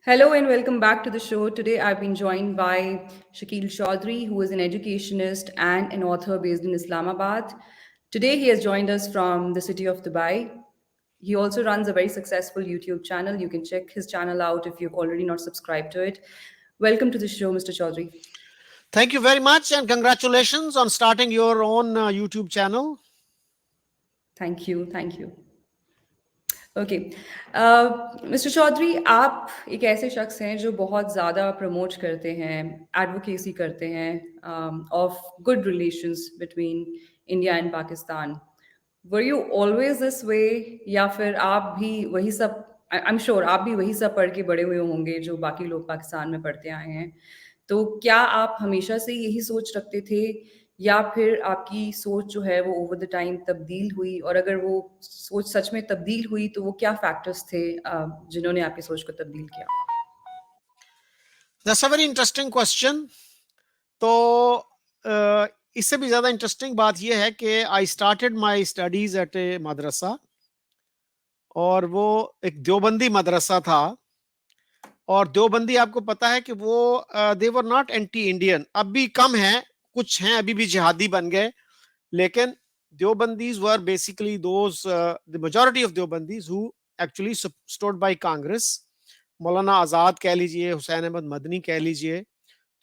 Hello and welcome back to the show. Today I've been joined by Shakil Chaudhry, who is an educationist and an author based in Islamabad. Today he has joined us from the city of Dubai. He also runs a very successful YouTube channel. You can check his channel out if you've already not subscribed to it. Welcome to the show, Mr. Chaudhry. Thank you very much and congratulations on starting your own YouTube channel. Thank you. Thank you. Okay mister Chaudhary, आप एक ऐसे शख्स हैं जो बहुत ज़्यादा promote करते हैं, एडवोकेसी करते हैं of good relations between India and Pakistan. Were you always this way, या फिर आप भी वही सब, आई एम श्योर आप भी वही सब पढ़ के बड़े हुए होंगे जो बाकी लोग पाकिस्तान में पढ़ते आए हैं. तो क्या आप हमेशा से यही सोच रखते थे, या फिर आपकी सोच जो है वो ओवर द टाइम तब्दील हुई, और अगर वो सोच सच में तब्दील हुई तो वो क्या फैक्टर्स थे जिन्होंने आपकी सोच को तब्दील किया? That's a very interesting question. तो इससे भी ज़्यादा इंटरेस्टिंग बात यह है कि I started my studies at a madrasa, और वो एक देवबंदी मदरसा था. और देवबंदी आपको पता है कि वो दे वर नॉट एंटी इंडियन, अब भी कम है, कुछ हैं अभी भी जिहादी बन गए, लेकिन Deobandis were basically those the majority of Deobandis who actually stood by Congress. Maulana Azad कह लीजिए, हुसैन अहमद मदनी कह लीजिए,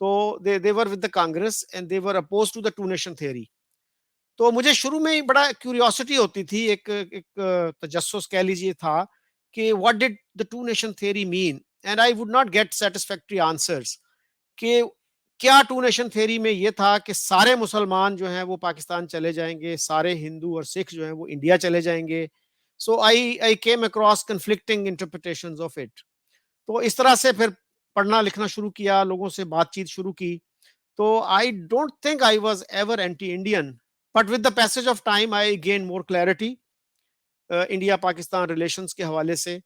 तो they were with the Congress and they were oppose to the two nation theory. तो मुझे शुरू में ही बड़ा क्यूरियोसिटी होती थी, एक तजस्सुस कह लीजिए था कि what did the two nation theory mean, and I would not gate satisfactory answers कि क्या टू नेशन थ्योरी में ये था कि सारे मुसलमान जो हैं वो पाकिस्तान चले जाएंगे, सारे हिंदू और सिख जो हैं वो इंडिया चले जाएंगे. So I came across conflicting interpretations of it. तो इस तरह से फिर पढ़ना लिखना शुरू किया, लोगों से बातचीत शुरू की. तो I don't think I was ever anti Indian, but with the passage of time I gain more clarity India Pakistan relations के हवाले से.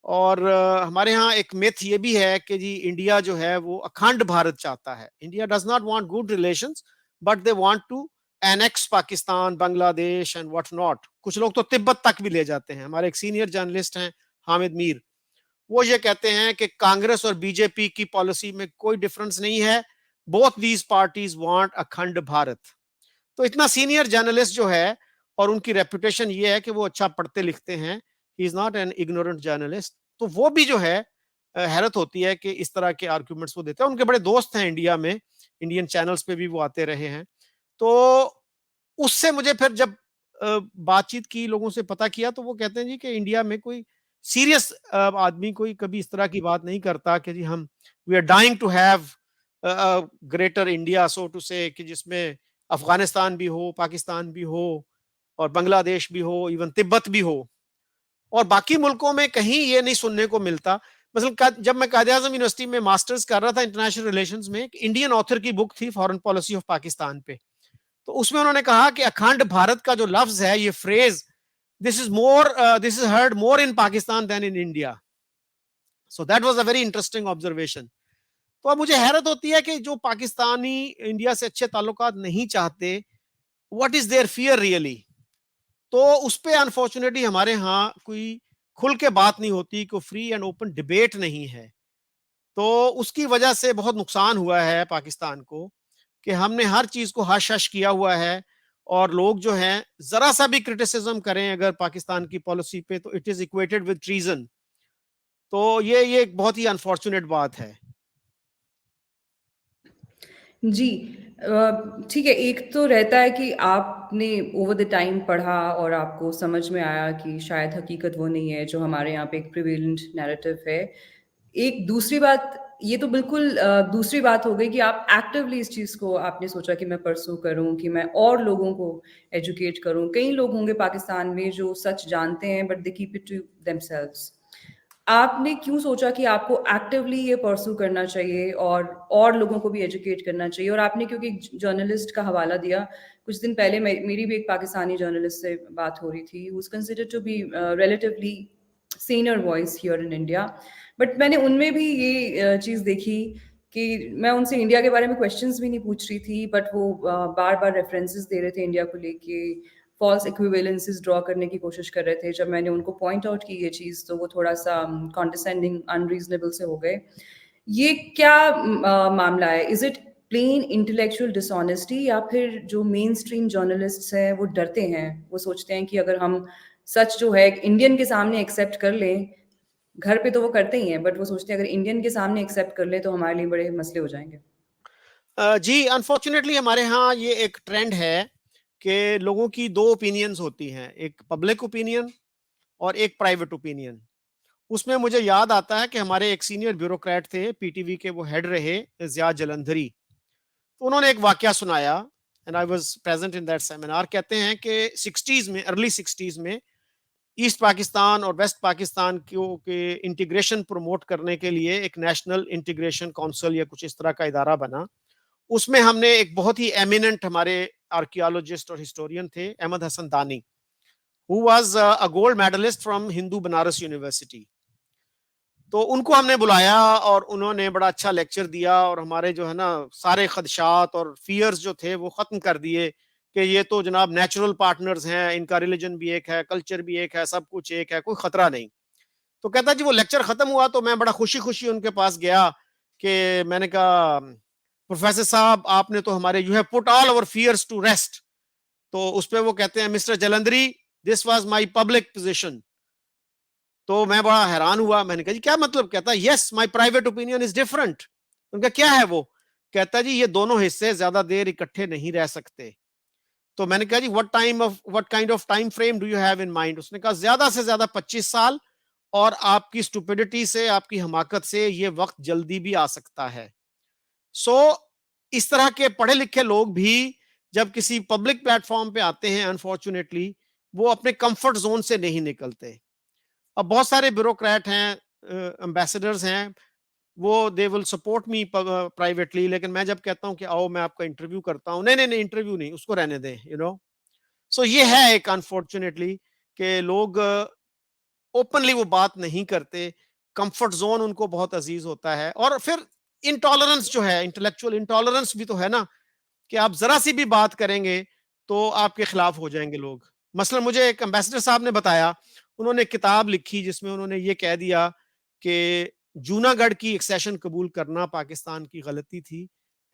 और हमारे यहाँ एक मिथ ये भी है कि जी इंडिया जो है वो अखंड भारत चाहता है. India does not want good relations, but they want to annex Pakistan, Bangladesh and what not. कुछ लोग तो तिब्बत तक भी ले जाते हैं. हमारे एक सीनियर जर्नलिस्ट हैं हामिद मीर, वो ये कहते हैं कि कांग्रेस और बीजेपी की पॉलिसी में कोई डिफरेंस नहीं है, बोथ दीज पार्टीज वांट अखंड भारत. तो इतना सीनियर जर्नलिस्ट जो है, और उनकी रेपुटेशन ये है कि वो अच्छा पढ़ते लिखते हैं, he is not an ignorant journalist. तो वो भी जो है हैरत होती है कि इस तरह के आर्ग्यूमेंट्स वो देते हैं. उनके बड़े दोस्त हैं इंडिया में, इंडियन चैनल्स पे भी वो आते रहे हैं. तो उससे मुझे फिर जब बातचीत की, लोगों से पता किया, तो वो कहते हैं जी कि इंडिया में कोई सीरियस आदमी कोई कभी इस तरह की बात नहीं करता कि जी हम we are dying to have greater India, so to say, कि जिसमें अफगानिस्तान भी हो, पाकिस्तान भी हो, और बांग्लादेश भी हो, इवन तिब्बत भी हो. और बाकी मुल्कों में कहीं ये नहीं सुनने को मिलता. मतलब जब मैं कायदे आजम यूनिवर्सिटी में मास्टर्स कर रहा था इंटरनेशनल रिलेशंस में, एक इंडियन ऑथर की बुक थी फॉरेन पॉलिसी ऑफ पाकिस्तान पे, तो उसमें उन्होंने कहा कि अखंड भारत का जो लफ्ज है, ये phrase, this is heard more in Pakistan than in India. So that was a very interesting observation. तो अब मुझे हैरत होती है कि जो पाकिस्तानी इंडिया से अच्छे ताल्लुकात नहीं चाहते, what is their fear really. तो उस पर अनफॉर्चुनेटली हमारे यहाँ कोई खुल के बात नहीं होती, कोई फ्री एंड ओपन डिबेट नहीं है. तो उसकी वजह से बहुत नुकसान हुआ है पाकिस्तान को, कि हमने हर चीज को हश हश किया हुआ है, और लोग जो हैं जरा सा भी क्रिटिसिज्म करें अगर पाकिस्तान की पॉलिसी पे, तो it is equated with treason. तो ये एक बहुत ही अनफॉर्चुनेट बात है. जी, ठीक है. एक तो रहता है कि आपने ओवर द टाइम पढ़ा और आपको समझ में आया कि शायद हकीकत वो नहीं है जो हमारे यहाँ पे एक प्रिवेलेंट नैरेटिव है. एक दूसरी बात, ये तो बिल्कुल दूसरी बात हो गई कि आप एक्टिवली इस चीज़ को आपने सोचा कि मैं परसू करूँ, कि मैं और लोगों को एजुकेट करूँ. कई लोग होंगे पाकिस्तान में जो सच जानते हैं but they keep it to themselves. आपने क्यों सोचा कि आपको एक्टिवली ये परस्यू करना चाहिए और लोगों को भी एजुकेट करना चाहिए? और आपने, क्योंकि एक जर्नलिस्ट का हवाला दिया, कुछ दिन पहले मेरी भी एक पाकिस्तानी जर्नलिस्ट से बात हो रही थी, who is considered to be relatively senior voice here in India. But मैंने उनमें भी ये चीज़ देखी कि मैं उनसे इंडिया के बारे में क्वेश्चंस भी नहीं पूछ रही थी, बट वो बार बार रेफरेंसेस दे रहे थे इंडिया को लेके, फॉल्स इक्विवेलेंसेस ड्रॉ करने की कोशिश कर रहे थे। जब मैंने उनको पॉइंट आउट की ये चीज़, तो वो थोड़ा-सा कॉन्डिसेंडिंग, अनरीज़नेबल से हो गए। ये क्या मामला है? Is it plain intellectual dishonesty, या फिर जो मेन स्ट्रीम जर्नलिस्ट्स हैं वो डरते हैं? वो सोचते हैं कि अगर हम सच जो है इंडियन के सामने एक्सेप्ट कर लें, घर पे तो वो करते ही हैं, बट वो सोचते हैं अगर इंडियन के सामने एक्सेप्ट कर लें तो हमारे लिए बड़े मसले हो जाएँगे। जी, अनफॉर्चुनेटली हमारे यहाँ ये एक ट्रेंड है कि लोगों की 2 ओपिनियंस होती हैं, एक पब्लिक ओपिनियन और एक प्राइवेट ओपिनियन। उसमें मुझे याद आता है कि हमारे एक सीनियर ब्यूरोक्रेट थे, पीटीवी के वो हेड रहे, ज़ियाद जलंधरी। तो उन्होंने एक वाकया सुनाया, and I was present in that seminar. कहते हैं कि 60s में, अर्ली 60s में ईस्ट पाकिस्तान और वेस्ट पाकिस्तान के इंटीग्रेशन प्रमोट करने के लिए एक नेशनल इंटीग्रेशन काउंसिल या कुछ इस तरह का इदारा बना। उसमें हमने एक बहुत ही एमिनेंट हमारे आर्कियोलॉजिस्ट और हिस्टोरियन थे, Ahmad Hasan Dani, who was a gold medallist from Hindu Banaras university. तो उनको हमने बुलाया और उन्होंने बड़ा अच्छा लेक्चर दिया और हमारे जो है ना सारे खदशात और फियर्स जो थे वो खत्म कर दिए कि ये तो जनाब नेचुरल पार्टनर्स हैं, इनका रिलीजन भी एक है, कल्चर भी एक है, सब कुछ एक है, कोई खतरा नहीं। तो कहता जी वो लेक्चर खत्म हुआ तो मैं बड़ा खुशी खुशी उनके पास गया कि मैंने कहा प्रोफेसर साहब आपने तो हमारे you have put all our fears to rest. तो उस पे वो कहते हैं mister Jalandhari this was my public position. तो मैं बड़ा हैरान हुआ, मैंने कहा जी क्या मतलब? कहता yes my private opinion is different. उनका क्या है वो? कहता जी ये दोनों हिस्से ज्यादा देर इकट्ठे नहीं रह सकते। तो मैंने कहा जी what kind of time frame do you have in mind? उसने कहा ज्यादा से ज्यादा 25 साल, और आपकी स्टुपिडिटी से, आपकी हमाकत से ये वक्त जल्दी भी आ सकता है। सो इस तरह के पढ़े लिखे लोग भी जब किसी पब्लिक प्लेटफॉर्म पे आते हैं, अनफॉर्चुनेटली वो अपने कंफर्ट जोन से नहीं निकलते। अब बहुत सारे ब्यूरोक्रेट हैं, एम्बेसडर्स हैं, वो they will support me privately, लेकिन मैं जब कहता हूं कि आओ मैं आपका इंटरव्यू करता हूं, नहीं नहीं नहीं इंटरव्यू नहीं, उसको रहने दें, यू नो। सो ये है एक अनफॉर्चुनेटली कि लोग ओपनली वो बात नहीं करते, कंफर्ट जोन उनको बहुत अजीज होता है। और फिर इंटॉलरेंस जो है, इंटेलेक्चुअल इंटॉलरेंस भी तो है ना, कि आप जरा सी भी बात करेंगे तो आपके खिलाफ हो जाएंगे लोग। मसलन मुझे एक एम्बेसडर साहब ने बताया, उन्होंने एक किताब लिखी जिसमें उन्होंने ये कह दिया कि जूनागढ़ की एक्सेशन कबूल करना पाकिस्तान की गलती थी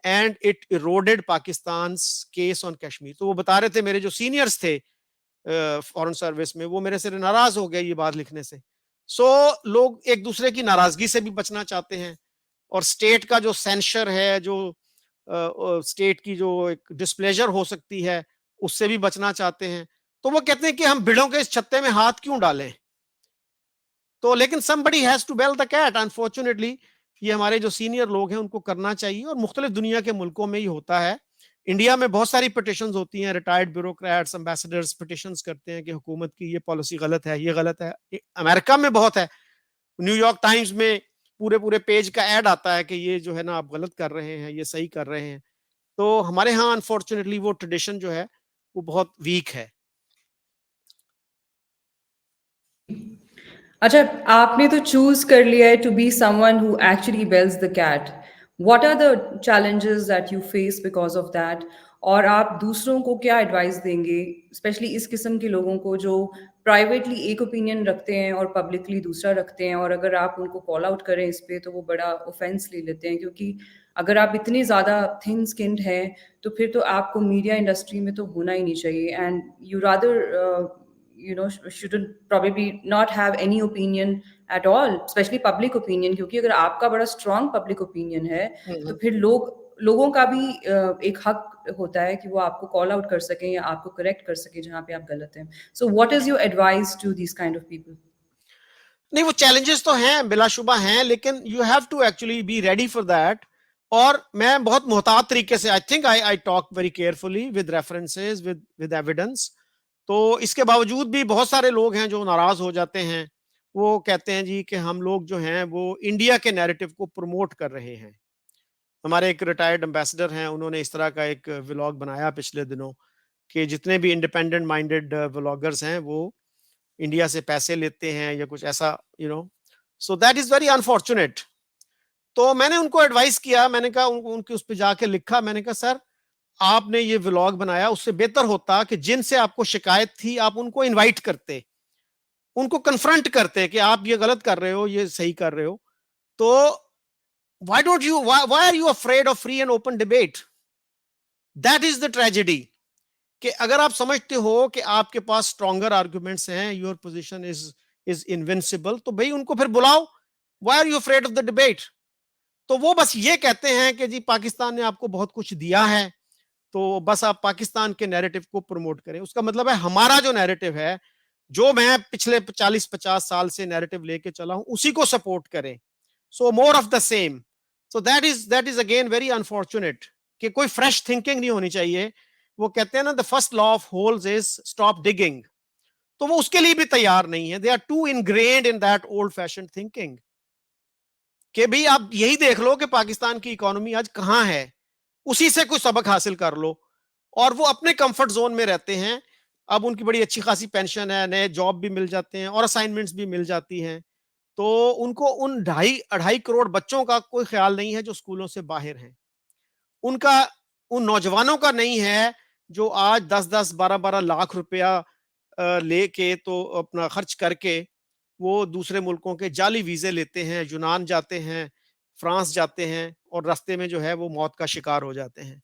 and it eroded Pakistan case on Kashmir. तो वो बता रहे थे मेरे जो सीनियर्स थे फॉरेन सर्विस में, वो मेरे से नाराज हो गए ये बात लिखने से। सो लोग एक दूसरे की नाराजगी से भी बचना चाहते हैं, और स्टेट का जो सेंसर है, जो स्टेट की जो एक डिस्प्लेजर हो सकती है, उससे भी बचना चाहते हैं। तो वो कहते हैं कि हम भिड़ों के इस छत्ते में हाथ क्यों डालें? तो लेकिन somebody has to bell the cat, unfortunately ये हमारे जो सीनियर लोग हैं उनको करना चाहिए, और मुख्तलिफ दुनिया के मुल्कों में ही होता है। इंडिया में बहुत सारी पिटिशंस होती हैं, रिटायर्ड ब्यूरोक्रेट्स, एम्बेसडर्स पिटिशंस करते हैं कि हुकूमत की ये पॉलिसी गलत है, ये गलत है। अमेरिका में बहुत है, न्यूयॉर्क टाइम्स में पूरे पूरे पेज का ऐड आता है कि ये जो है ना आप गलत कर रहे हैं, ये सही कर रहे हैं। तो हमारे यहाँ अनफॉर्चुनेटली वो ट्रेडिशन जो है वो बहुत वीक है। अच्छा, आपने तो चूज़ कर लिया है to be someone who actually bells the cat. What are the challenges that you face because of that? और आप दूसरों को क्या एडवाइस देंगे, स्पेशली इस किस्म के लोगों को जो प्राइवेटली एक ओपिनियन रखते हैं और पब्लिकली दूसरा रखते हैं, और अगर आप उनको कॉल आउट करें इस पे तो वो बड़ा ऑफेंस ले लेते हैं, क्योंकि अगर आप इतने ज़्यादा थिन स्किन्ड हैं, तो फिर तो आपको मीडिया इंडस्ट्री में तो होना ही नहीं चाहिए, and you rather shouldn't probably not have any opinion at all, especially public opinion, क्योंकि अगर आपका बड़ा strong public opinion है तो फिर लोगों का भी एक हक होता है कि वो आपको कॉल आउट कर सकें या आपको करेक्ट कर सकें जहाँ पे आप गलत हैं। So what is your advice to this kind of people? नहीं, वो चैलेंजेस तो हैं, बिलाशुबा हैं, लेकिन you have to actually be ready for that. और मैं बहुत मोहतात तरीके से, I think I talk very carefully with references, with evidence. तो इसके बावजूद भी बहुत सारे लोग हैं जो नाराज हो जाते हैं। वो कहते हैं जी कि हम लोग जो हैं वो इंडिया के नैरेटिव को प्रमोट कर रहे हैं। हमारे एक रिटायर्ड एम्बेसडर हैं, उन्होंने इस तरह का एक व्लॉग बनाया पिछले दिनों कि जितने भी इंडिपेंडेंट माइंडेड व्लॉगर्स हैं वो इंडिया से पैसे लेते हैं या कुछ ऐसा, you know. So that is very unfortunate. तो मैंने उनको एडवाइस किया, मैंने कहा उनके उस पर जाके लिखा, मैंने कहा सर आपने ये व्लॉग बनाया, उससे बेहतर होता कि जिनसे आपको शिकायत थी आप उनको इनवाइट करते, उनको कन्फ्रंट करते कि आप ये गलत कर रहे हो, ये सही कर रहे हो। तो why are you afraid of free and open debate? That is the tragedy. कि अगर आप समझते हो कि आपके पास स्ट्रॉन्गर आर्गुमेंट्स हैं, योर पोजीशन इज इनविंसिबल, तो भाई उनको फिर बुलाओ। Why are you afraid of the debate? तो वो बस ये कहते हैं कि जी पाकिस्तान ने आपको बहुत कुछ दिया है, तो बस आप पाकिस्तान के नैरेटिव को प्रमोट करें। उसका मतलब है हमारा जो नैरेटिव है, जो मैं पिछले 40-50 साल से नैरेटिव लेके चला हूं, उसी को सपोर्ट करें। So more of the same. So that is again very unfortunate कि कोई फ्रेश थिंकिंग नहीं होनी चाहिए। वो कहते हैं ना, the first law of holes is stop digging. तो वो उसके लिए भी तैयार नहीं है। They are too ingrained in that old fashion thinking कि भाई आप यही देख लो कि पाकिस्तान की इकोनॉमी आज कहां है, उसी से कुछ सबक हासिल कर लो। और वो अपने कंफर्ट जोन में रहते हैं। अब उनकी बड़ी अच्छी खासी पेंशन है, नए जॉब भी मिल जाते हैं और असाइनमेंट्स भी मिल जाती हैं। तो उनको उन 2.5 करोड़ बच्चों का कोई ख्याल नहीं है जो स्कूलों से बाहर हैं। उनका उन नौजवानों का नहीं है जो आज 10-10, 12-12 लाख रुपया लेके तो अपना खर्च करके वो दूसरे मुल्कों के जाली वीजे लेते हैं, यूनान जाते हैं, फ्रांस जाते हैं और रास्ते में जो है वो मौत का शिकार हो जाते हैं।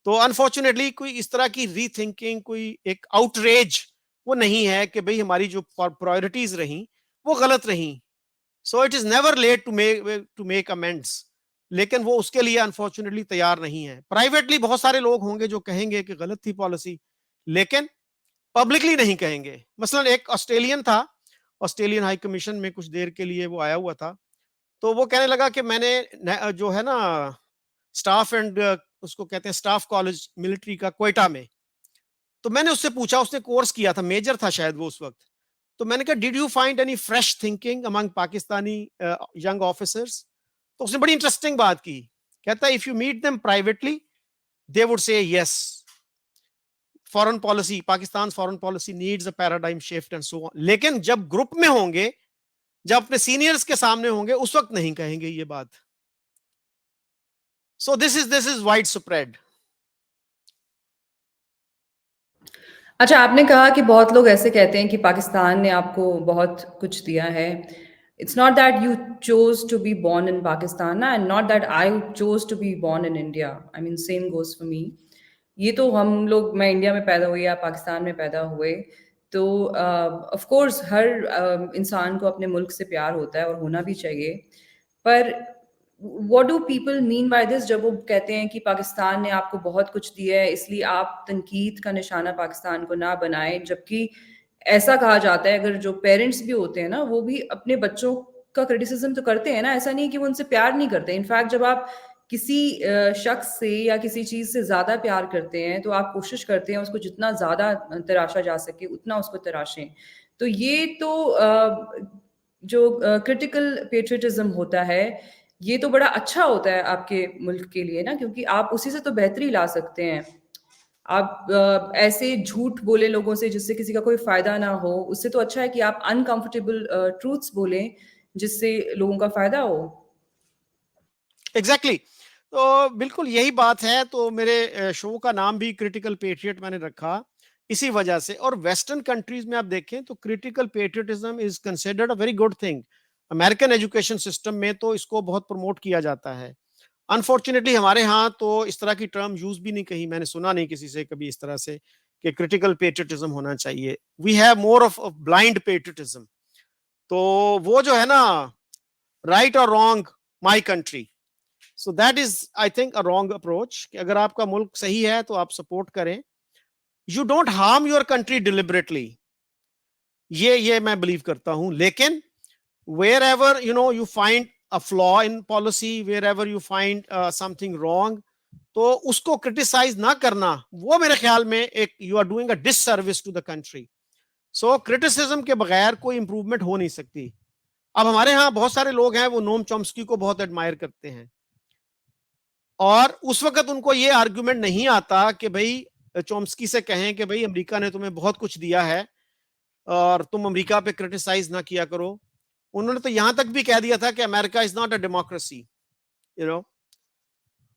तो अनफॉर्चुनेटली कोई इस तरह की रीथिंकिंग, कोई एक आउटरेज वो नहीं है कि भाई हमारी जो प्रायोरिटीज रही वो गलत रही। So it is never late to make amends. लेकिन वो उसके लिए अनफॉर्चुनेटली तैयार नहीं है। प्राइवेटली बहुत सारे लोग होंगे जो कहेंगे कि गलत थी पॉलिसी, लेकिन पब्लिकली नहीं कहेंगे। मसलन एक ऑस्ट्रेलियन था, ऑस्ट्रेलियन हाई कमीशन में कुछ देर के लिए वो आया हुआ था। तो वो कहने लगा कि मैंने जो है ना स्टाफ एंड उसको कहते हैं स्टाफ कॉलेज मिलिट्री का क्वेटा में, तो मैंने उससे पूछा, उसने कोर्स किया था, मेजर था शायद वो उस वक्त। तो मैंने कहा did you find any fresh thinking among Pakistani young officers? तो उसने बड़ी इंटरेस्टिंग बात की। कहता है if you meet them privately they would say yes, foreign policy, Pakistan foreign policy needs a paradigm shift and so on. लेकिन जब ग्रुप में होंगे, जब अपने सीनियर्स के सामने होंगे, उस वक्त नहीं कहेंगे ये बात। So this is wide spread. अच्छा, आपने कहा कि बहुत लोग ऐसे कहते हैं कि पाकिस्तान ने आपको बहुत कुछ दिया है। It's not that you chose to be born in Pakistan ना, and not that I chose to be born in India. I mean same goes for me. ये तो हम लोग, मैं इंडिया में पैदा हुई, आप पाकिस्तान में पैदा हुए, तो ऑफ़ कोर्स हर इंसान को अपने मुल्क से प्यार होता है और होना भी चाहिए। पर what do people mean by this जब वो कहते हैं कि पाकिस्तान ने आपको बहुत कुछ दिया है, इसलिए आप तनकीद का निशाना पाकिस्तान को ना बनाएं, जबकि ऐसा कहा जाता है, अगर जो पेरेंट्स भी होते हैं ना, वो भी अपने बच्चों का क्रिटिसिज्म तो करते हैं ना। ऐसा नहीं है कि वो उनसे प्यार नहीं करते। इनफैक्ट जब आप किसी शख्स से या किसी चीज़ से ज़्यादा प्यार करते हैं, तो आप कोशिश करते हैं उसको जितना ज़्यादा तराशा जा सके उतना उसको तराशें। तो ये तो जो क्रिटिकल पेट्रियटिज्म होता है, ये तो बड़ा अच्छा होता है आपके मुल्क के लिए ना, क्योंकि आप उसी से तो बेहतरी ला सकते हैं। आप ऐसे झूठ बोले लोगों से जिससे किसी का कोई फ़ायदा ना हो, उससे तो अच्छा है कि आप अनकम्फर्टेबल ट्रूथ्स बोलें, जिससे लोगों का फ़ायदा हो। Exactly exactly. तो बिल्कुल यही बात है। तो मेरे शो का नाम भी क्रिटिकल पेट्रियट मैंने रखा इसी वजह से। और वेस्टर्न कंट्रीज में आप देखें तो critical patriotism is considered a very good thing. American education system में तो इसको बहुत प्रमोट किया जाता है। अनफॉर्चुनेटली हमारे यहाँ तो इस तरह की टर्म यूज भी नहीं, कहीं मैंने सुना नहीं किसी से कभी इस तरह से कि क्रिटिकल पेट्रियटिज्म होना चाहिए। We have more of blind patriotism. तो वो जो है ना, राइट और wrong my country, so that is I think a wrong approach. कि अगर आपका मुल्क सही है तो आप सपोर्ट करें। You don't harm your country deliberately, ये मैं बिलीव करता हूं। लेकिन wherever you find a flaw in policy, wherever you find something wrong, तो उसको क्रिटिसाइज ना करना, वो मेरे ख्याल में एक you are doing a disservice to the country. So criticism के बगैर कोई इंप्रूवमेंट हो नहीं सकती। अब हमारे यहाँ बहुत सारे लोग हैं वो नोम चॉम्स्की को बहुत एडमायर करते हैं, और उस वक्त उनको ये आर्गुमेंट नहीं आता कि भाई चॉम्स्की से कहें कि भाई अमेरिका ने तुम्हें बहुत कुछ दिया है और तुम अमेरिका पे क्रिटिसाइज ना किया करो। उन्होंने तो यहां तक भी कह दिया था कि America is not a democracy, you know.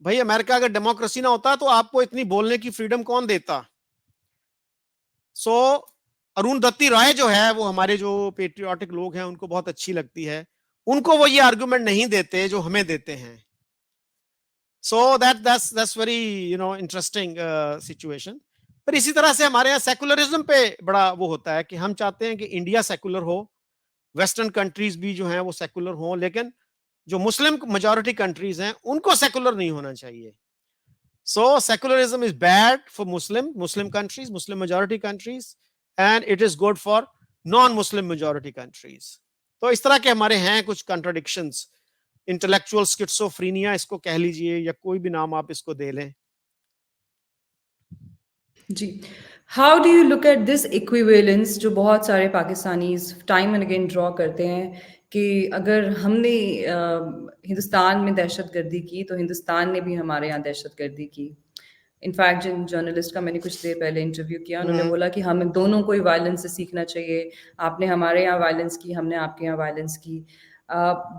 भाई अमेरिका अगर डेमोक्रेसी ना होता तो आपको इतनी बोलने की फ्रीडम कौन देता? सो अरुणधति राय जो है, वो हमारे जो पेट्रियाटिक लोग हैं उनको बहुत अच्छी लगती है, उनको वो ये आर्गुमेंट नहीं देते जो हमें देते हैं. सो that's very इंटरेस्टिंग सिचुएशन. पर इसी तरह से हमारे यहाँ सेकुलरिज्म पे बड़ा वो होता है कि हम चाहते हैं कि इंडिया सेकुलर हो, वेस्टर्न कंट्रीज भी जो हैं वो सेकुलर हो, लेकिन जो मुस्लिम मेजॉरिटी कंट्रीज हैं उनको सेकुलर नहीं होना चाहिए. So secularism is bad for Muslim countries, Muslim majority countries, and it is good for non Muslim majority countries. तो इस तरह के हमारे हैं कुछ कॉन्ट्रडिक्शंस. इंटेलेक्चुअल स्किट्सोफ्रीनिया इसको कह लीजिए, या कोई भी नाम आप इसको दे लें. जी. How do you look at this equivalence जो बहुत सारे Pakistanis time and again draw करते हैं कि अगर हमने हिंदुस्तान में दहशतगर्दी की, तो हिंदुस्तान ने भी हमारे यहाँ दहशतगर्दी की. इनफैक्ट जिन जर्नलिस्ट का मैंने कुछ देर पहले इंटरव्यू किया, उन्होंने बोला कि हम दोनों को ही वायलेंस से सीखना चाहिए. आपने हमारे यहाँ वायलेंस की, हमने आपके यहाँ वायलेंस की.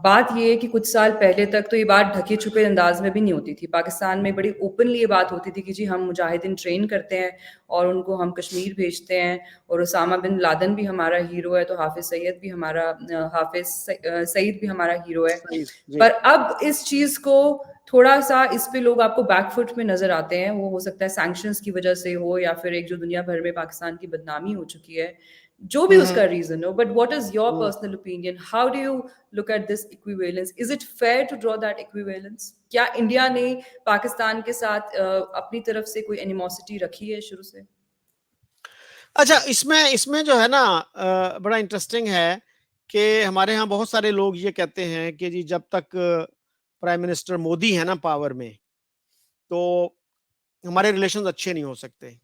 बात ये है कि कुछ साल पहले तक तो ये बात ढके छुपे अंदाज में भी नहीं होती थी. पाकिस्तान में बड़ी ओपनली ये बात होती थी कि जी हम मुजाहिदीन ट्रेन करते हैं और उनको हम कश्मीर भेजते हैं, और उसामा बिन लादेन भी हमारा हीरो है, तो हाफिज सईद भी हमारा सईद भी हमारा हीरो है. पर अब इस चीज को थोड़ा सा इस पे लोग आपको बैकफुट में नजर आते हैं. वो हो सकता है सैंक्शंस की वजह से हो, या फिर एक जो दुनिया भर में पाकिस्तान की बदनामी हो चुकी है, जो भी उसका रीजन हो. But what is your personal opinion? How do you look at this equivalence? Is it fair to draw that equivalence? क्या इंडिया ने पाकिस्तान के साथ अपनी तरफ से कोई एनिमोसिटी रखी है शुरू से? अच्छा, इसमें इसमें जो है ना बड़ा इंटरेस्टिंग है कि हमारे यहाँ बहुत सारे लोग ये कहते हैं कि जी जब तक प्राइम मिनिस्टर मोदी है ना पावर में, तो हमारे रिलेशंस अच्छे नहीं हो सकते.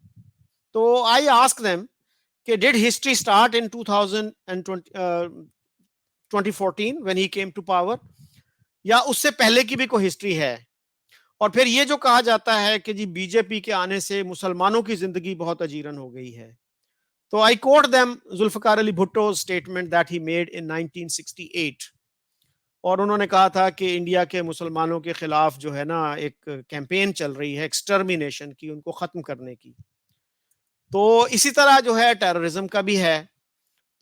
तो आई आस्क देम कि did history start in 2014 when he came to power, या उससे पहले की भी कोई हिस्ट्री है? और फिर ये जो कहा जाता है कि जी बीजेपी के आने से मुसलमानों की जिंदगी बहुत अजीरन हो गई है, तो I quote them Zulfikar Ali Bhutto statement that he made in 1968. और उन्होंने कहा था कि इंडिया के मुसलमानों के खिलाफ जो है ना एक कैंपेन चल रही है एक्सटर्मिनेशन की, उनको खत्म करने की. तो इसी तरह जो है टेररिज्म का भी है.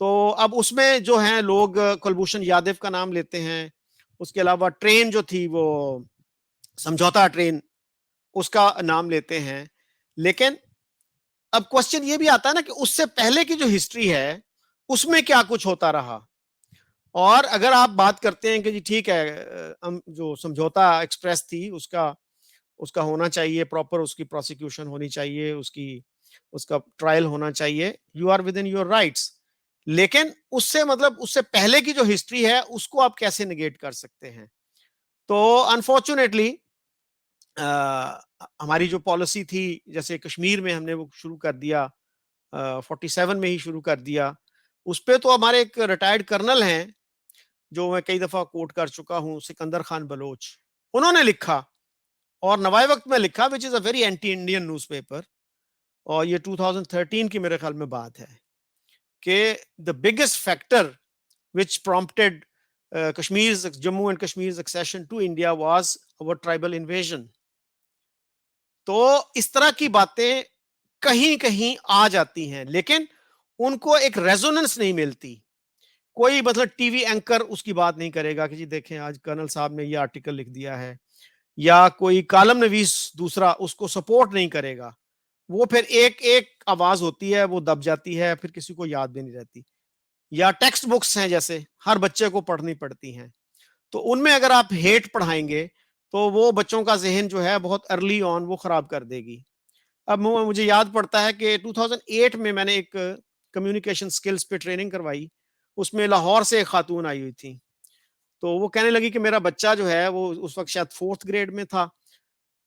तो अब उसमें जो है लोग कुलभूषण यादव का नाम लेते हैं, उसके अलावा ट्रेन जो थी वो समझौता ट्रेन, उसका नाम लेते हैं. लेकिन अब क्वेश्चन ये भी आता है ना कि उससे पहले की जो हिस्ट्री है उसमें क्या कुछ होता रहा. और अगर आप बात करते हैं कि जी ठीक है, जो समझौता एक्सप्रेस थी उसका उसका होना चाहिए प्रॉपर, उसकी प्रोसिक्यूशन होनी चाहिए, उसका ट्रायल होना चाहिए, you are within your rights. लेकिन उससे मतलब उससे पहले की जो हिस्ट्री है उसको आप कैसे निगेट कर सकते हैं? तो अनफॉर्चुनेटली हमारी जो पॉलिसी थी, जैसे कश्मीर में हमने वो शुरू कर दिया, 47 में ही शुरू कर दिया. उस पे तो हमारे एक रिटायर्ड कर्नल हैं जो मैं कई दफा कोट कर चुका हूं, सिकंदर खान बलोच, उन्होंने लिखा, और नवाए वक्त में लिखा, which is a very anti Indian newspaper, और ये 2013 की मेरे ख्याल में बात है, कि the biggest factor which prompted Jammu and Kashmir's accession to India was our tribal invasion. तो इस तरह की बातें कहीं कहीं आ जाती हैं, लेकिन उनको एक रेजोनेंस नहीं मिलती. कोई मतलब टीवी एंकर उसकी बात नहीं करेगा कि जी देखें आज कर्नल साहब ने ये आर्टिकल लिख दिया है, या कोई कालम नवीस दूसरा उसको सपोर्ट नहीं करेगा. वो फिर एक एक आवाज होती है, वो दब जाती है, फिर किसी को याद भी नहीं रहती. या टेक्स्ट बुक्स हैं जैसे हर बच्चे को पढ़नी पड़ती हैं, तो उनमें अगर आप हेट पढ़ाएंगे तो वो बच्चों का जहन जो है बहुत अर्ली ऑन वो खराब कर देगी. अब मुझे याद पड़ता है कि 2008 में मैंने एक कम्युनिकेशन स्किल्स पे ट्रेनिंग करवाई, उसमें लाहौर से एक खातून आई हुई थी. तो वो कहने लगी कि मेरा बच्चा जो है वो उस वक्त शायद 4th ग्रेड में था,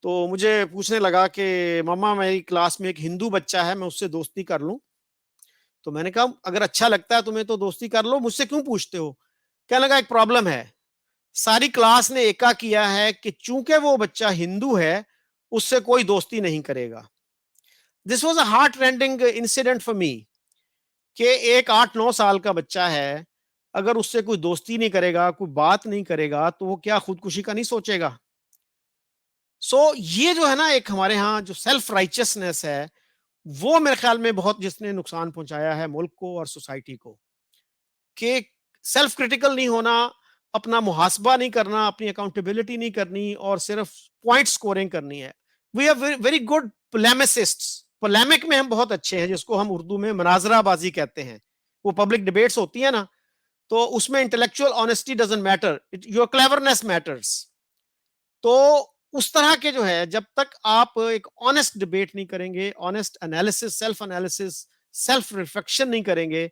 तो मुझे पूछने लगा कि मम्मा मेरी क्लास में एक हिंदू बच्चा है, मैं उससे दोस्ती कर लूं? तो मैंने कहा अगर अच्छा लगता है तुम्हें तो दोस्ती कर लो, मुझसे क्यों पूछते हो? क्या लगा एक प्रॉब्लम है, सारी क्लास ने एका किया है कि चूंकि वो बच्चा हिंदू है उससे कोई दोस्ती नहीं करेगा. This was a heart rending incident for me कि एक 8-9 साल का बच्चा है, अगर उससे कोई दोस्ती नहीं करेगा, कोई बात नहीं करेगा, तो वो क्या खुदकुशी का नहीं सोचेगा? सो ये जो है ना, एक हमारे यहाँ जो सेल्फ राइचियसनेस है, वो मेरे ख्याल में बहुत जिसने नुकसान पहुंचाया है मुल्क को और सोसाइटी को, कि सेल्फ क्रिटिकल नहीं होना, अपना मुहासबा नहीं करना, अपनी अकाउंटेबिलिटी नहीं करनी, और सिर्फ पॉइंट स्कोरिंग करनी है। वी आर वेरी गुड पोलेमिसिस्ट्स, पोलेमिक में हम बहुत अच्छे हैं, जिसको हम उर्दू में मनाजराबाजी कहते हैं। वो पब्लिक डिबेट्स होती है ना, तो उसमें intellectual honesty doesn't matter, your cleverness matters. तो उस तरह के जो है, जब तक आप एक ऑनेस्ट डिबेट नहीं करेंगे, ऑनेस्ट एनालिसिस, सेल्फ रिफ्लेक्शन नहीं करेंगे,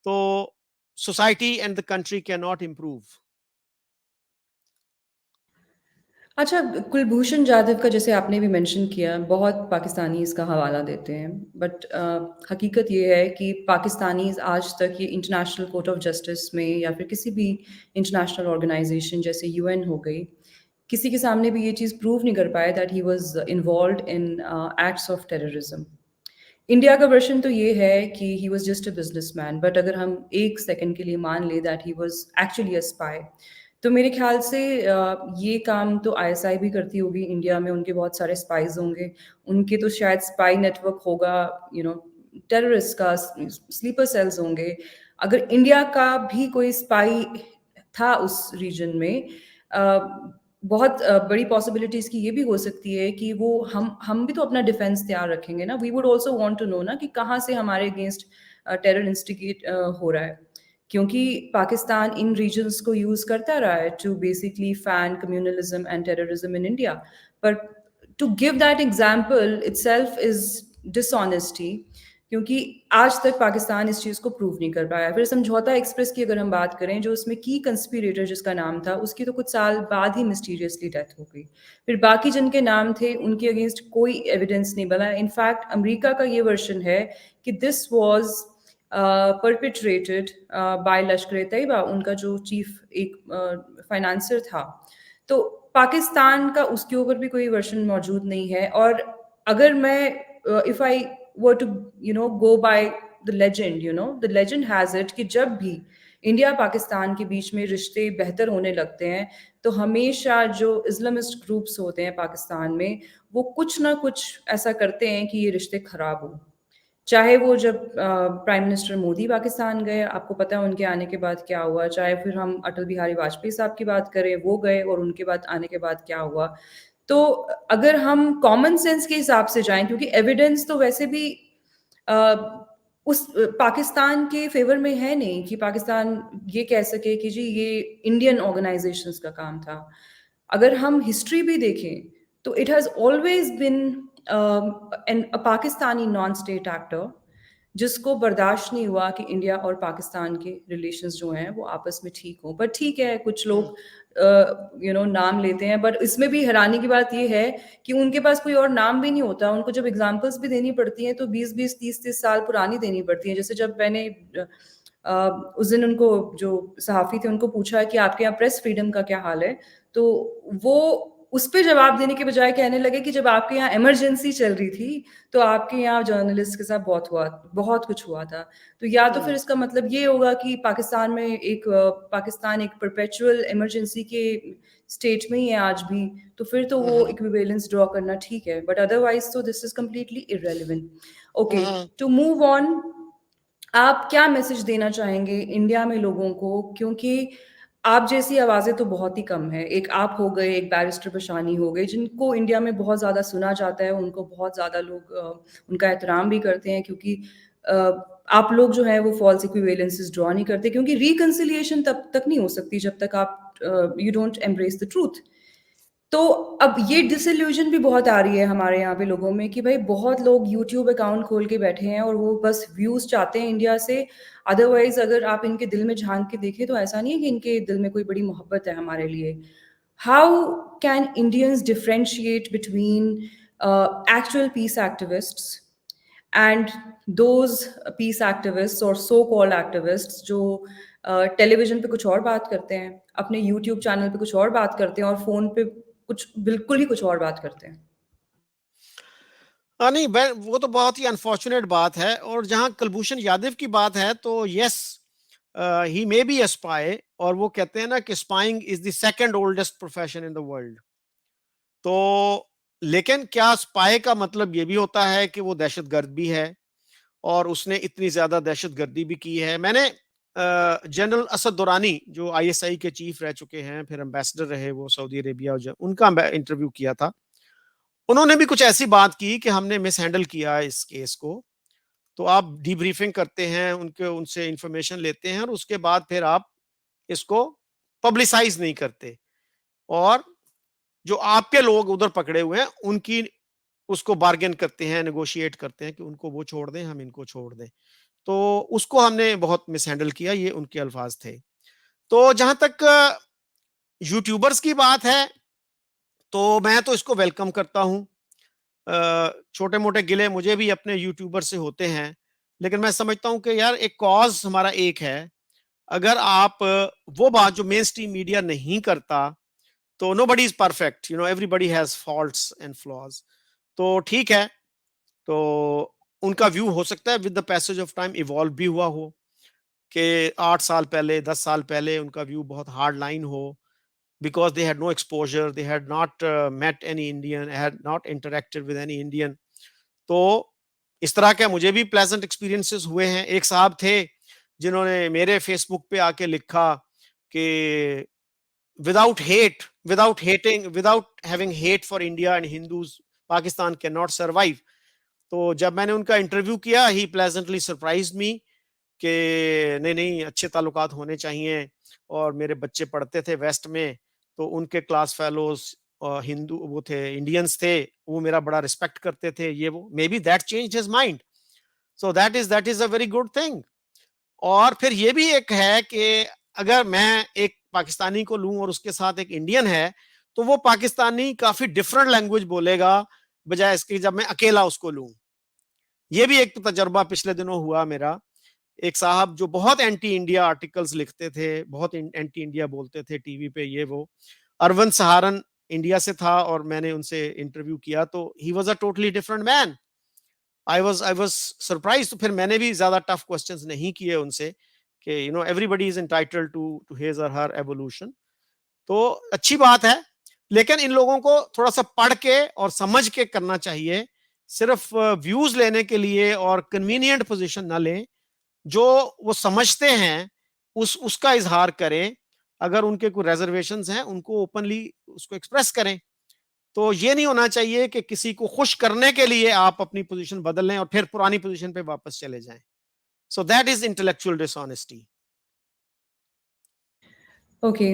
तो society and the country can not improve. अच्छा, कुलभूषण जाधव का जैसे आपने भी मेंशन किया, बहुत पाकिस्तानी इसका हवाला देते हैं, बट हकीकत ये है कि पाकिस्तानीज़ आज तक ये इंटरनेशनल कोर्ट ऑफ जस्टिस में या फिर किसी भी इंटरनेशनल ऑर्गेनाइजेशन जैसे यूएन हो गई, किसी के सामने भी ये चीज़ प्रूव नहीं कर पाए that he was involved in acts of terrorism. India का वर्शन तो ये है कि he was just a businessman, but अगर हम एक सेकंड के लिए मान ले that he was actually a spy, तो मेरे ख्याल से ये काम तो आईएसआई भी करती होगी। इंडिया में उनके बहुत सारे स्पाइज होंगे, उनके तो शायद स्पाई नेटवर्क होगा, यू नो, टेररिस्ट का स्लीपर सेल्स होंगे। अगर इंडिया का भी कोई स्पाई था उस रीजन में, बहुत बड़ी पॉसिबिलिटीज़ की ये भी हो सकती है कि वो हम भी तो अपना डिफेंस तैयार रखेंगे ना। We would also want to know ना कि कहाँ से हमारे अगेंस्ट टेरर इंस्टिगेट हो रहा है, क्योंकि पाकिस्तान इन रीजन्स को यूज़ करता रहा है to basically fan communalism and terrorism in India. पर to give that example itself is dishonesty, क्योंकि आज तक पाकिस्तान इस चीज़ को प्रूव नहीं कर पाया। फिर समझौता एक्सप्रेस की अगर हम बात करें, जो उसमें की कंस्पिरेटर जिसका नाम था, उसकी तो कुछ साल बाद ही मिस्टीरियसली डेथ हो गई। फिर बाकी जिनके नाम थे उनके अगेंस्ट कोई एविडेंस नहीं बना। इनफैक्ट अमेरिका का ये वर्जन है कि दिस वाज परपिट्रेटेड बाय लश्कर तैयबा, उनका जो चीफ एक फाइनेंसर था। तो पाकिस्तान का उसके ऊपर भी कोई वर्जन मौजूद नहीं है। और अगर मैं if I were to go by the legend, the legend has it कि जब भी इंडिया पाकिस्तान के बीच में रिश्ते बेहतर होने लगते हैं, तो हमेशा जो इस्लामिस्ट ग्रुप्स होते हैं पाकिस्तान में, वो कुछ ना कुछ ऐसा करते हैं कि ये रिश्ते खराब हो। चाहे वो जब प्राइम मिनिस्टर मोदी पाकिस्तान गए, आपको पता है उनके आने के बाद क्या हुआ। चाहे फिर हम अटल बिहारी वाजपेयी साहब की बात करें, वो गए और उनके बाद आने के बाद क्या हुआ। तो अगर हम कॉमन सेंस के हिसाब से जाएं, क्योंकि एविडेंस तो वैसे भी अ, पाकिस्तान के फेवर में है नहीं कि पाकिस्तान ये कह सके कि जी ये इंडियन ऑर्गेनाइजेशंस का काम था। अगर हम हिस्ट्री भी देखें, तो it has always been an a Pakistani non state actor जिसको बर्दाश्त नहीं हुआ कि इंडिया और पाकिस्तान के रिलेशंस जो हैं वो आपस में ठीक हों। पर ठीक है, कुछ लोग नाम लेते हैं, बट इसमें भी हैरानी की बात ये है कि उनके पास कोई और नाम भी नहीं होता। उनको जब एग्जाम्पल्स भी देनी पड़ती हैं तो 20-20, 30-30 साल पुरानी देनी पड़ती हैं। जैसे जब मैंने उस दिन उनको, जो सहाफ़ी थे, उनको पूछा कि आपके यहाँ प्रेस फ्रीडम का क्या हाल है? तो वो उस पे जवाब देने के बजाय कहने लगे कि जब आपके यहाँ इमरजेंसी चल रही थी, तो आपके यहाँ जर्नलिस्ट के साथ बहुत कुछ हुआ था। तो या तो फिर इसका मतलब ये होगा कि पाकिस्तान एक परपेचुअल इमरजेंसी के स्टेट में ही है आज भी, तो फिर तो वो इक्विवेलेंस ड्रॉ करना ठीक है, बट अदरवाइज़ तो this is completely irrelevant. Okay, to move on, आप क्या मैसेज देना चाहेंगे इंडिया में लोगों को? क्योंकि आप जैसी आवाज़ें तो बहुत ही कम है। एक आप हो गए, एक बैरिस्टर बशानी हो गए, जिनको इंडिया में बहुत ज़्यादा सुना जाता है, उनको बहुत ज़्यादा लोग उनका एहतराम भी करते हैं, क्योंकि अ, आप लोग जो हैं वो फ़ॉल्स इक्विवेलेंसेस ड्रॉ नहीं करते, क्योंकि रिकंसिलिएशन तब तक नहीं हो सकती जब तक आप you don't embrace the truth. तो अब ये डिसइल्यूजन भी बहुत आ रही है हमारे यहाँ पे लोगों में कि भाई बहुत लोग यूट्यूब अकाउंट खोल के बैठे हैं और वो बस व्यूज़ चाहते हैं इंडिया से। अदरवाइज़ अगर आप इनके दिल में झाँक के देखें, तो ऐसा नहीं है कि इनके दिल में कोई बड़ी मोहब्बत है हमारे लिए। How can Indians differentiate between actual peace activists and those peace activists और सो कॉल्ड एक्टिविस्ट्स जो टेलीविज़न पे कुछ और बात करते हैं, अपने यूट्यूब चैनल पे कुछ और बात करते हैं और फ़ोन पे कुछ बिल्कुल ही कुछ और बात करते हैं? नहीं, वो तो बहुत ही अनफॉर्चुनेट बात है। और जहाँ कुलभूषण यादव की बात है, तो yes, he may be a spy, और वो कहते हैं ना कि spying is the second oldest profession in the world. तो लेकिन क्या स्पाई का मतलब ये भी होता है कि वो दहशतगर्द भी है और उसने इतनी ज्यादा दहशतगर्दी भी की है? मैंने जनरल असद दुरानी जो आईएसआई के चीफ रह चुके हैं, फिर एम्बेसडर रहे वो सऊदी अरेबिया, और उनका इंटरव्यू किया था। उन्होंने भी कुछ ऐसी बात की कि हमने मिस हैंडल किया इस केस को। तो आप डीब्रीफिंग करते हैं, उनसे इंफॉर्मेशन लेते हैं और उसके बाद फिर आप इसको पब्लिसाइज नहीं करते, और जो आपके लोग उधर पकड़े हुए हैं उनकी उसको बार्गेन करते हैं, नेगोशिएट करते हैं कि उनको वो छोड़ दें, हम इनको छोड़ दें। तो उसको हमने बहुत मिसहैंडल किया, ये उनके अल्फाज थे। तो जहां तक यूट्यूबर्स की बात है, तो मैं तो इसको वेलकम करता हूं। छोटे मोटे गिले मुझे भी अपने यूट्यूबर से होते हैं, लेकिन मैं समझता हूं कि यार एक कॉज हमारा एक है। अगर आप वो बात जो मेन स्ट्रीम मीडिया नहीं करता, तो nobody is perfect, everybody has faults and flaws. तो ठीक है, तो उनका व्यू हो सकता है with the passage of time evolve भी हुआ हो, कि 8 साल पहले 10 साल पहले उनका व्यू बहुत हार्ड लाइन हो, because they had no exposure, they had not met any Indian, had not interacted with any Indian. तो इस तरह के मुझे भी प्लेजेंट एक्सपीरियंसेस हुए हैं। एक साहब थे जिन्होंने मेरे फेसबुक पे आके लिखा कि without having hate for India and Hindus, Pakistan can not survive. तो जब मैंने उनका इंटरव्यू किया, ही प्लेजेंटली सरप्राइज्ड मी कि नहीं नहीं, अच्छे ताल्लुकात होने चाहिए। और मेरे बच्चे पढ़ते थे वेस्ट में, तो उनके क्लास फेलोज हिंदू वो थे, इंडियंस थे, वो मेरा बड़ा रिस्पेक्ट करते थे। ये वो may be that change his mind, so that is a very good thing. और फिर ये भी एक है कि अगर मैं एक पाकिस्तानी को लूं और उसके साथ एक इंडियन है, तो वो पाकिस्तानी काफी डिफरेंट लैंग्वेज बोलेगा बजाय इसके जब मैं अकेला उसको लूं। ये भी एक तजर्बा पिछले दिनों हुआ मेरा। एक साहब जो बहुत एंटी इंडिया आर्टिकल्स लिखते थे, बहुत एंटी इंडिया बोलते थे टीवी पे, ये वो अरविंद सहारन इंडिया से था, और मैंने उनसे इंटरव्यू किया, तो he was a totally different man. I was surprise. तो फिर मैंने भी ज्यादा टफ क्वेश्चंस नहीं किए उनसे कि everybody is entitled to his और हर एवोल्यूशन। तो अच्छी बात है, लेकिन इन लोगों को थोड़ा सा पढ़ के और समझ के करना चाहिए। सिर्फ व्यूज लेने के लिए और कन्वीनियंट पोजीशन ना लें, जो वो समझते हैं उसका इजहार करें। अगर उनके कोई रिजर्वेशंस हैं, उनको ओपनली उसको एक्सप्रेस करें। तो ये नहीं होना चाहिए कि किसी को खुश करने के लिए आप अपनी पोजीशन बदल लें और फिर पुरानी पोजीशन पे वापस चले जाएं। So that is intellectual dishonesty. Okay,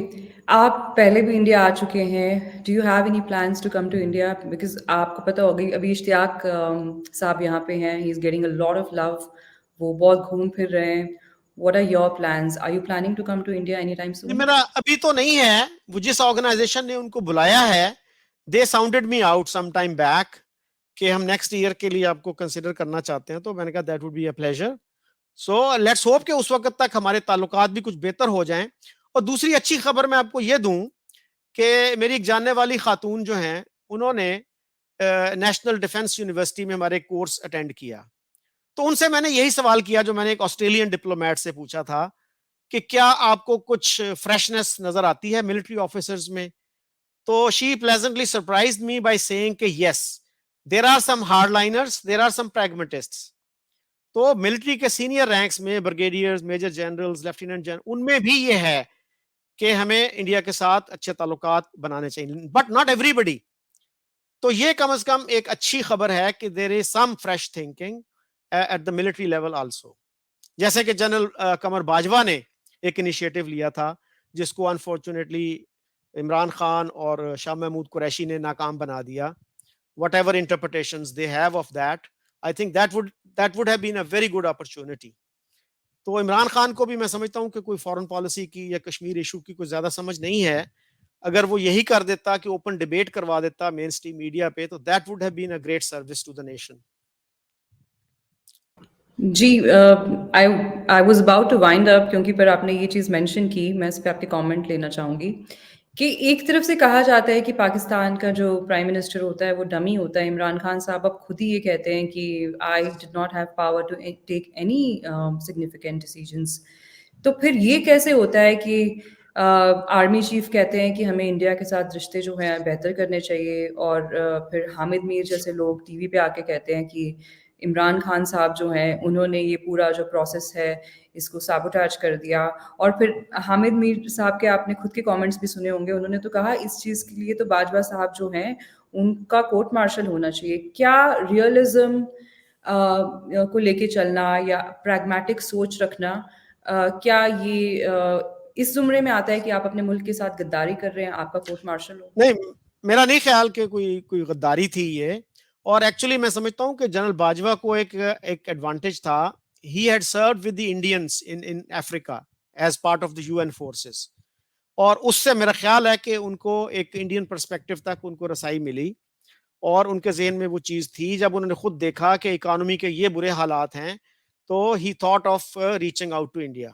आप पहले भी इंडिया आ चुके हैं। Do you have any plans to come to India? Because आपको पता होगा अभी इश्तियाक साहब यहाँ पे हैं, he is getting a lot of love, वो बहुत घूम फिर रहे हैं। What are your plans? Are you planning to come to India any time नहीं, सून? मेरा अभी तो नहीं है। वो जिस ऑर्गेनाइजेशन ने उनको बुलाया है, they sounded me out some time back कि हम नेक्स्ट ईयर के लिए आपको कंसिडर करना चाहते हैं। तो मैंने कहा that would be a pleasure. So let's hope कि उस वक्त तक हमारे ताल्लुकात भी कुछ बेहतर हो जाएं। और दूसरी अच्छी खबर मैं आपको ये दूं कि मेरी एक जानने वाली खातून जो हैं, उन्होंने नेशनल डिफेंस यूनिवर्सिटी में हमारे कोर्स अटेंड किया। तो उनसे मैंने यही सवाल किया जो मैंने एक ऑस्ट्रेलियन डिप्लोमेट से पूछा था, कि क्या आपको कुछ फ्रेशनेस नजर आती है मिलिट्री ऑफिसर्स में? तो she pleasantly surprised me by saying कि yes, there are some hardliners, there are some pragmatists. तो मिलिट्री के सीनियर रैंक्स में brigadiers, major generals, lieutenant general, उनमें भी ये है कि हमें इंडिया के साथ अच्छे ताल्लुकात बनाने चाहिए, बट नॉट एवरीबडी। तो ये कम से कम एक अच्छी खबर है कि there is some fresh thinking at the military level also. जैसे कि जनरल कमर बाजवा ने एक इनिशिएटिव लिया था, जिसको अनफॉर्चुनेटली इमरान खान और शाह महमूद कुरैशी ने नाकाम बना दिया। Whatever interpretations they have of that, I think that would have been a very good opportunity. तो इमरान खान को भी मैं समझता हूं कि कोई फॉरेन पॉलिसी की या कश्मीर इशू की कोई ज्यादा समझ नहीं है। अगर वो यही कर देता कि ओपन डिबेट करवा देता मेन स्ट्रीम मीडिया पे, तो that would have been a great service to the nation. जी, I I was about to wind up, क्योंकि पर आपने ये चीज़ मेंशन की, मैं इस पे आपके कमेंट लेना चाहूँगी कि एक तरफ से कहा जाता है कि पाकिस्तान का जो प्राइम मिनिस्टर होता है वो डमी होता है। इमरान खान साहब अब खुद ही ये कहते हैं कि I did not have power to take any significant decisions. तो फिर ये कैसे होता है कि आर्मी चीफ कहते हैं कि हमें इंडिया के साथ रिश्ते जो हैं बेहतर करने चाहिए, और फिर हामिद मीर जैसे लोग टीवी पे आके कहते हैं कि इमरान खान साहब जो हैं उन्होंने ये पूरा जो प्रोसेस है इसको साबोटाज कर दिया। और फिर हामिद मीर साहब के आपने खुद के कमेंट्स भी सुने होंगे, उन्होंने तो कहा इस चीज़ के लिए तो बाजवा साहब जो हैं उनका कोर्ट मार्शल होना चाहिए। क्या रियलिज्म को लेके चलना या प्रैग्मेटिक सोच रखना, क्या ये इस ज़ुमरे में आता है कि आप अपने मुल्क के साथ गद्दारी कर रहे हैं, आपका कोर्ट मार्शल हो? नहीं, मेरा नहीं ख्याल कि कोई गद्दारी थी ये। और एक्चुअली मैं समझता हूँ कि जनरल बाजवा को एक एडवांटेज था। He had served with the Indians in Africa as part of the UN forces, और उससे मेरा ख्याल है कि उनको एक इंडियन पर्सपेक्टिव तक उनको रसाई मिली, और उनके ज़हन में वो चीज़ थी। जब उन्होंने खुद देखा कि इकोनॉमी के ये बुरे हालात हैं, तो he thought of reaching out to India.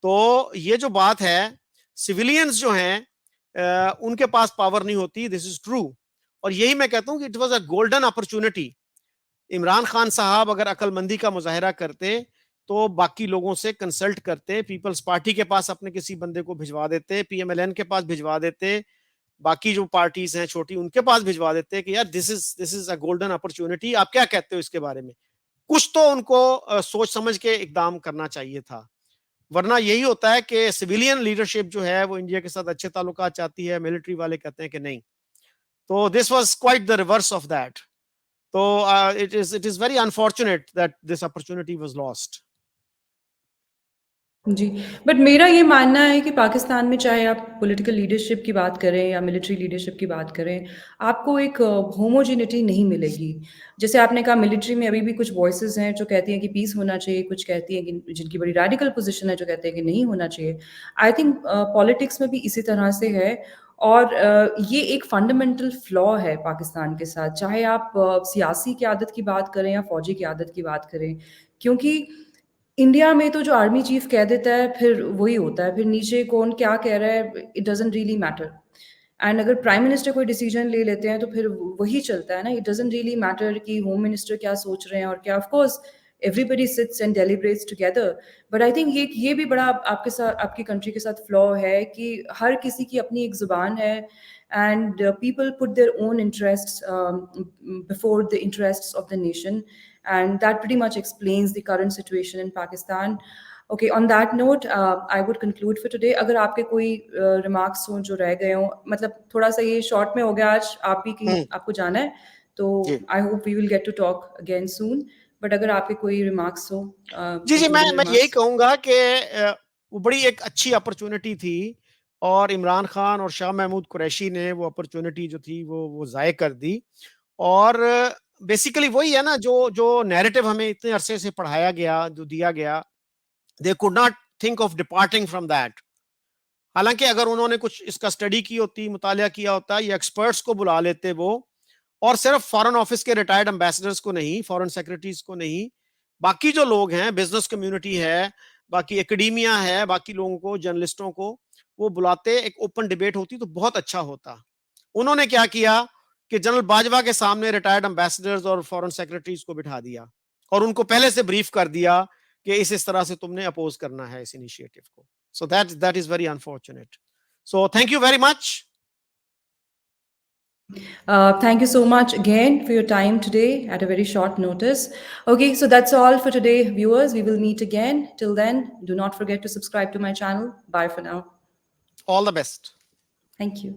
तो ये जो बात है, सिविलियंस जो हैं उनके पास पावर नहीं होती, दिस इज ट्रू। और यही मैं कहता हूं कि it was a golden opportunity. Imran Khan साहब अगर अकलमंदी का मुजाहरा करते तो बाकी लोगों से कंसल्ट करते, पीपल्स पार्टी के पास अपने किसी बंदे को भिजवा देते, पीएमएलएन के पास भिजवा देते, बाकी जो पार्टीज हैं छोटी उनके पास भिजवा देते कि यार this is a golden opportunity, आप क्या कहते हो इसके बारे में। कुछ तो उनको सोच समझ के इकदाम करना चाहिए था। वरना यही होता है कि सिविलियन लीडरशिप जो है वो इंडिया के साथ अच्छे ताल्लुकात चाहती है, मिलिट्री वाले कहते हैं कि नहीं। तो this was quite the reverse of that. तो it is very unfortunate that this opportunity was lost. जी, बट मेरा ये मानना है कि पाकिस्तान में चाहे आप पॉलिटिकल लीडरशिप की बात करें या मिलिट्री लीडरशिप की बात करें, आपको एक होमोजेनिटी नहीं मिलेगी। जैसे आपने कहा मिलिट्री में अभी भी कुछ वॉइसेस हैं जो कहती हैं कि पीस होना चाहिए, कुछ कहती हैं कि जिनकी बड़ी रेडिकल पोजीशन है जो कहते हैं कि नहीं होना चाहिए। आई थिंक पॉलिटिक्स में भी इसी तरह से है, और ये एक फंडामेंटल फ्लॉ है पाकिस्तान के साथ, चाहे आप सियासी क़यादत की बात करें या फ़ौजी क़यादत की बात करें। क्योंकि इंडिया में तो जो आर्मी चीफ कह देता है फिर वही होता है, फिर नीचे कौन क्या कह रहा है it doesn't really matter. And अगर प्राइम मिनिस्टर कोई डिसीजन ले लेते हैं तो फिर वही चलता है ना, इट डज़न्ट रियली मैटर कि होम मिनिस्टर क्या सोच रहे हैं और क्या। Of course everybody sits and deliberates together, but I think ये भी बड़ा आपके साथ आपकी कंट्री के साथ फ्लॉ है कि हर किसी की अपनी एक ज़ुबान है, and people put their own interests before the interests of the nation, and that pretty much explains the current situation in Pakistan. Okay, on that note, I would conclude for today. अगर आपके कोई remarks हों जो रह गए हों, मतलब थोड़ा सा ये short में हो गया आज, आप भी कहीं आपको जाना है, तो जी I hope we will get to talk again soon. But अगर आपके कोई remarks हो, जी जी, concluding मैं यही remarks. कहूंगा कि वो बड़ी एक अच्छी अपॉर्चुनिटी थी, और इमरान खान और शाह महमूद कुरैशी ने वो अपॉर्चुनिटी जो थी वो जाये कर दी। और बेसिकली वही है ना, जो जो नैरेटिव हमें इतने अरसे से पढ़ाया गया, जो दिया गया, they could not think of departing from that. हालांकि अगर उन्होंने कुछ इसका स्टडी की होती, मुतालिया किया होता, या एक्सपर्ट्स को बुला लेते वो, और सिर्फ फॉरेन ऑफिस के रिटायर्ड एम्बेसडर्स को नहीं, फॉरेन सेक्रेटरीज को नहीं, बाकी जो लोग हैं, बिजनेस कम्युनिटी है, बाकी एकेडमिया है, बाकी लोगों को, जर्नलिस्टों को वो बुलाते, एक ओपन डिबेट होती तो बहुत अच्छा होता। उन्होंने क्या किया कि जनरल बाजवा के सामने रिटायर्ड एम्बेसडर्स और फॉरेन सेक्रेटरीज को बिठा दिया, और उनको पहले से ब्रीफ कर दिया कि इस तरह से तुमने अपोज करना है इस इनिशिएटिव को। सो that is very unfortunate. So thank you very much. Thank you so much again for your time today at a very short notice. Okay, so that's all for today, viewers. We will meet again. Till then, do not forget to subscribe to my channel. Bye for now. All the best. Thank you.